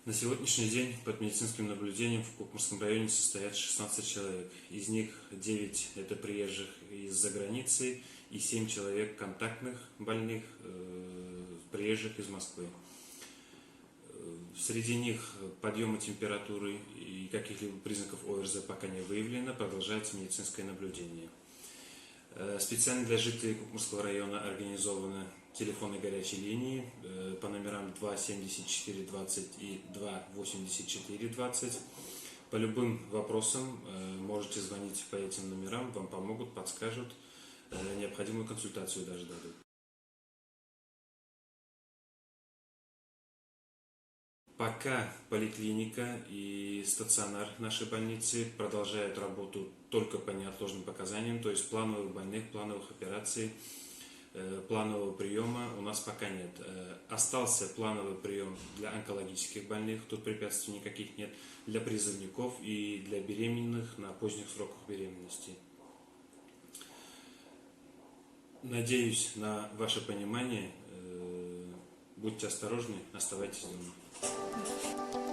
На сегодняшний день под медицинским наблюдением в Кукмурском районе состоят 16 человек. Из них 9 это приезжих из-за границы и 7 человек контактных больных, приезжих из Москвы. Среди них подъема температуры и каких-либо признаков ОРЗ пока не выявлено, продолжается медицинское наблюдение. Специально для жителей Кукмурского района организованы телефонные горячие линии по номерам 27420 и 28420. По любым вопросам можете звонить по этим номерам, вам помогут, подскажут, необходимую консультацию даже дадут. Пока поликлиника и стационар нашей больницы продолжают работу только по неотложным показаниям, то есть плановых больных, плановых операций, планового приема у нас пока нет. Остался плановый прием для онкологических больных, тут препятствий никаких нет, для призывников и для беременных на поздних сроках беременности. Надеюсь на ваше понимание. Будьте осторожны, оставайтесь дома.